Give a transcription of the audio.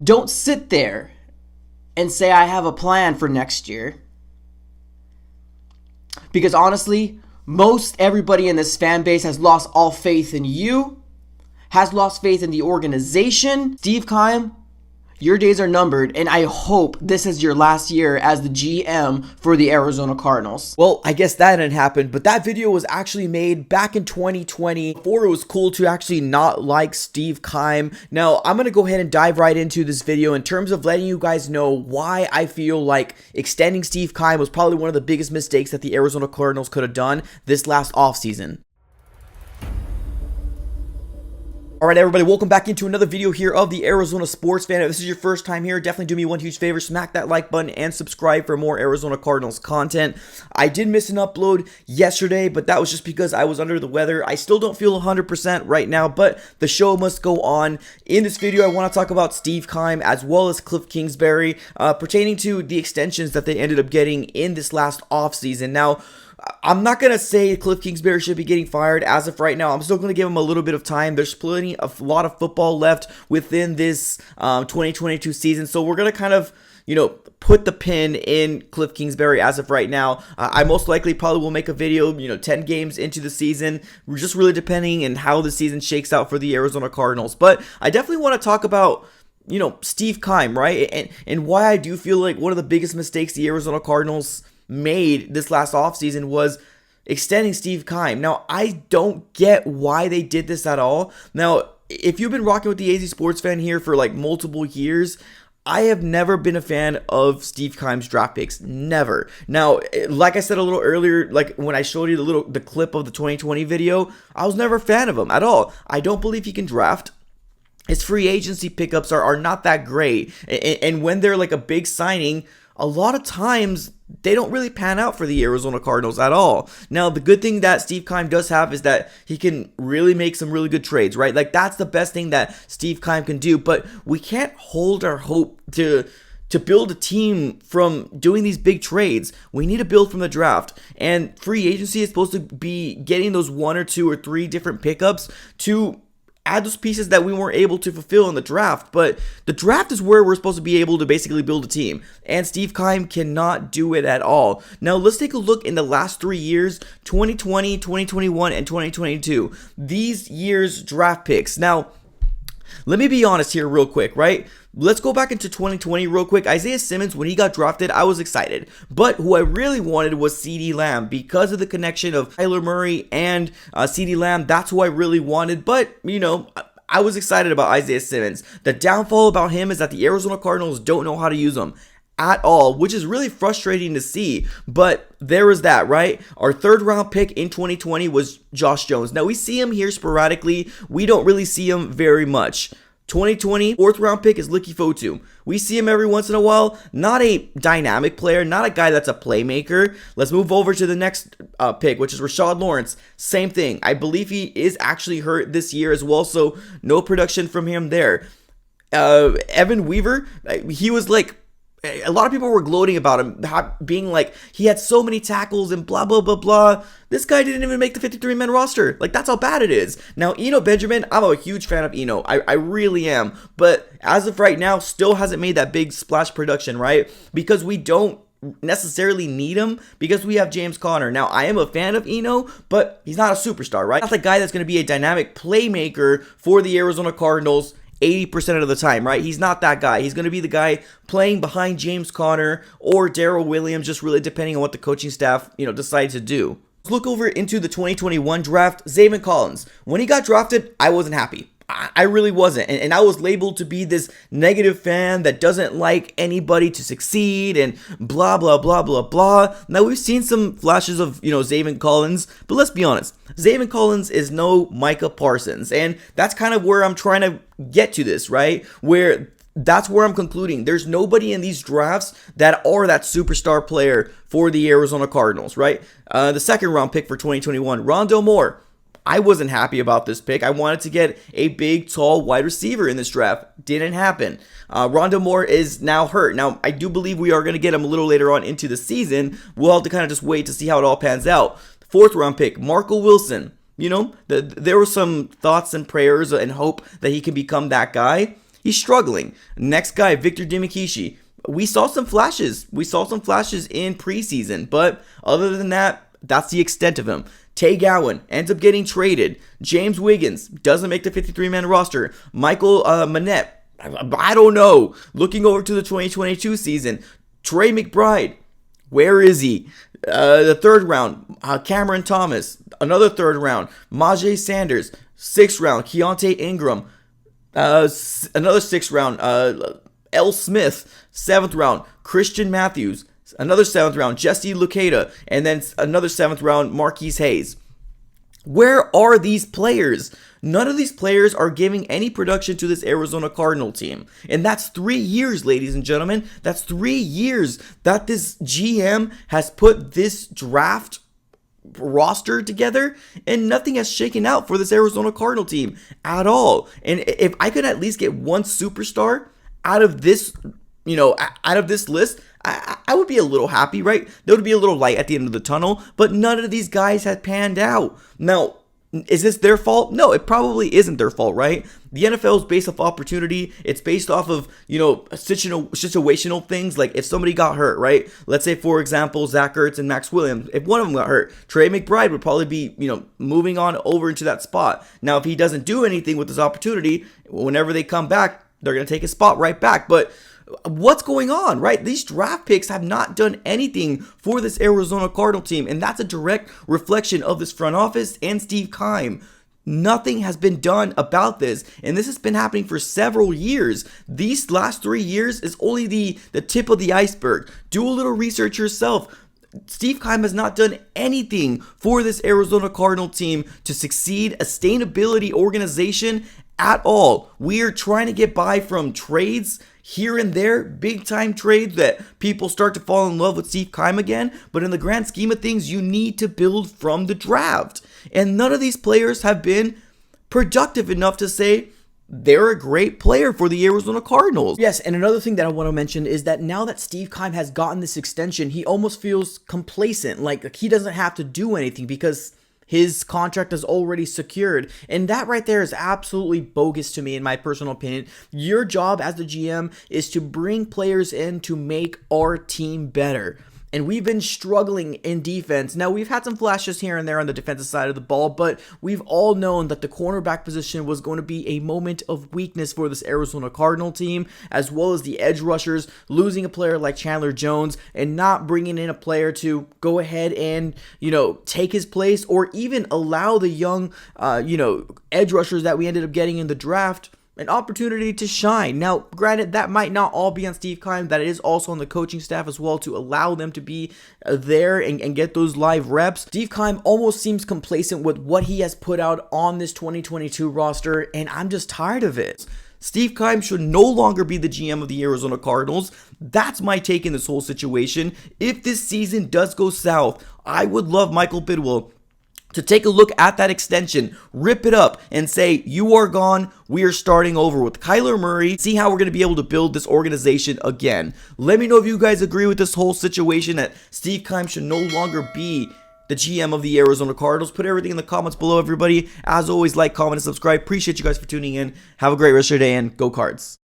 Don't sit there and say I have a plan for next year. Because honestly, most everybody in this fan base has lost all faith in you, has lost faith in the organization. Steve Keim, your days are numbered, and I hope this is your last year as the GM for the Arizona Cardinals. Well, I guess that didn't happen, but that video was actually made back in 2020 before it was cool to actually not like Steve Keim. Now, I'm going to go ahead and dive right into this video in terms of letting you guys know why I feel like extending Steve Keim was probably one of the biggest mistakes that the Arizona Cardinals could have done this last offseason. Alright everybody, welcome back into another video here of the Arizona Sports Fan. If this is your first time here, definitely do me one huge favor, smack that like button and subscribe for more Arizona Cardinals content. I did miss an upload yesterday, but that was just because I was under the weather. I still don't feel 100% right now, but the show must go on. In this video, I want to talk about Steve Keim as well as Cliff Kingsbury pertaining to the extensions that they ended up getting in this last offseason. Now, I'm not going to say Cliff Kingsbury should be getting fired as of right now. I'm still going to give him a little bit of time. There's a lot of football left within this 2022 season. So we're going to kind of, put the pin in Cliff Kingsbury as of right now. I most likely probably will make a video, 10 games into the season. We're just really depending on how the season shakes out for the Arizona Cardinals. But I definitely want to talk about Steve Keim, right? And why I do feel like one of the biggest mistakes the Arizona Cardinals made this last offseason was extending Steve Keim. Now, I don't get why they did this at all. Now, if you've been rocking with the AZ Sports Fan here for like multiple years, I have never been a fan of Steve Keim's draft picks. Never. Now, like I said a little earlier, like when I showed you the clip of the 2020 video, I was never a fan of him at all. I don't believe he can draft. His free agency pickups are not that great. And when they're like a big signing, a lot of times they don't really pan out for the Arizona Cardinals at all. Now, the good thing that Steve Keim does have is that he can really make some really good trades, right? Like, that's the best thing that Steve Keim can do, but we can't hold our hope to build a team from doing these big trades. We need to build from the draft, and free agency is supposed to be getting those 1 or 2 or 3 different pickups to add those pieces that we weren't able to fulfill in the draft. But the draft is where we're supposed to be able to basically build a team, and Steve Keim cannot do it at all. Now, let's take a look in the last 3 years, 2020, 2021, and 2022. These years' draft picks. Now, let me be honest here real quick, right? Let's go back into 2020 real quick. Isaiah Simmons, when he got drafted, I was excited. But who I really wanted was CeeDee Lamb because of the connection of Kyler Murray and CeeDee Lamb. That's who I really wanted. But, I was excited about Isaiah Simmons. The downfall about him is that the Arizona Cardinals don't know how to use him at all, which is really frustrating to see. But there is that, right? Our 3rd round pick in 2020 was Josh Jones. Now, we see him here sporadically. We don't really see him very much. 2020, 4th round pick is Licky Fotu. We see him every once in a while. Not a dynamic player, not a guy that's a playmaker. Let's move over to the next pick, which is Rashad Lawrence. Same thing. I believe he is actually hurt this year as well, so no production from him there. Evan Weaver, he was like, a lot of people were gloating about him, being like, he had so many tackles and blah, blah, blah, blah. This guy didn't even make the 53-man roster. Like, that's how bad it is. Now, Eno Benjamin, I'm a huge fan of Eno. I really am. But as of right now, still hasn't made that big splash production, right? Because we don't necessarily need him because we have James Conner. Now, I am a fan of Eno, but he's not a superstar, right? Not the guy that's going to be a dynamic playmaker for the Arizona Cardinals 80% of the time, right? He's not that guy. He's going to be the guy playing behind James Conner or Darrell Williams, just really depending on what the coaching staff, decides to do. Let's look over into the 2021 draft. Zaven Collins. When he got drafted, I wasn't happy. I really wasn't. And I was labeled to be this negative fan that doesn't like anybody to succeed and blah, blah, blah, blah, blah. Now, we've seen some flashes of, Zaven Collins, but let's be honest. Zaven Collins is no Micah Parsons. And that's kind of where I'm trying to get to this, right? That's where I'm concluding. There's nobody in these drafts that are that superstar player for the Arizona Cardinals, right? The 2nd round pick for 2021, Rondale Moore. I wasn't happy about this pick. I wanted to get a big, tall wide receiver in this draft. Didn't happen. Rondale Moore is now hurt. Now, I do believe we are going to get him a little later on into the season. We'll have to kind of just wait to see how it all pans out. 4th round pick, Marco Wilson. There were some thoughts and prayers and hope that he can become that guy. He's struggling. Next guy, Victor Demikishi. We saw some flashes. We saw some flashes in preseason, but other than that, that's the extent of him. Tay Gowan ends up getting traded. James Wiggins doesn't make the 53-man roster. Michael Manette, I don't know. Looking over to the 2022 season, Trey McBride, where is he? The third round, Cameron Thomas. Another third round, Majay Sanders. Sixth round, Keontae Ingram. Another sixth round, L. Smith. Seventh round, Christian Matthews. Another seventh round, Jesse Luketa. And then another seventh round, Marquise Hayes. Where are these players? None of these players are giving any production to this Arizona Cardinal team. And that's 3 years, ladies and gentlemen. That's 3 years that this GM has put this draft roster together, and nothing has shaken out for this Arizona Cardinal team at all. And if I could at least get one superstar out of this, out of this list, I would be a little happy, right? There would be a little light at the end of the tunnel, but none of these guys had panned out. Now, is this their fault? No, it probably isn't their fault, right? The NFL is based off opportunity. It's based off of, situational things. Like if somebody got hurt, right? Let's say, for example, Zach Ertz and Max Williams. If one of them got hurt, Trey McBride would probably be, moving on over into that spot. Now, if he doesn't do anything with this opportunity, whenever they come back, they're going to take his spot right back. But what's going on, right? These draft picks have not done anything for this Arizona Cardinal team, and that's a direct reflection of this front office and Steve Keim. Nothing has been done about this, and this has been happening for several years. These last 3 years is only the tip of the iceberg. Do a little research yourself. Steve Keim has not done anything for this Arizona Cardinal team to succeed, a sustainability organization at all. We are trying to get by from trades here and there, big time trades that people start to fall in love with Steve Keim again. But in the grand scheme of things, you need to build from the draft. And none of these players have been productive enough to say they're a great player for the Arizona Cardinals. Yes, and another thing that I want to mention is that now that Steve Keim has gotten this extension, he almost feels complacent, like he doesn't have to do anything because his contract is already secured. And that right there is absolutely bogus to me, in my personal opinion. Your job as the GM is to bring players in to make our team better. And we've been struggling in defense. Now, we've had some flashes here and there on the defensive side of the ball, but we've all known that the cornerback position was going to be a moment of weakness for this Arizona Cardinal team, as well as the edge rushers, losing a player like Chandler Jones and not bringing in a player to go ahead and, take his place, or even allow the young, edge rushers that we ended up getting in the draft an opportunity to shine. Now, granted, that might not all be on Steve Keim. That is also on the coaching staff as well, to allow them to be there and get those live reps. Steve Keim almost seems complacent with what he has put out on this 2022 roster, and I'm just tired of it. Steve Keim should no longer be the GM of the Arizona Cardinals. That's my take in this whole situation. If this season does go south, I would love Michael Bidwell to take a look at that extension, rip it up, and say, you are gone, we are starting over with Kyler Murray, see how we're going to be able to build this organization again. Let me know if you guys agree with this whole situation, that Steve Keim should no longer be the GM of the Arizona Cardinals. Put everything in the comments below, everybody. As always, like, comment, and subscribe. Appreciate you guys for tuning in. Have a great rest of your day, and go Cards.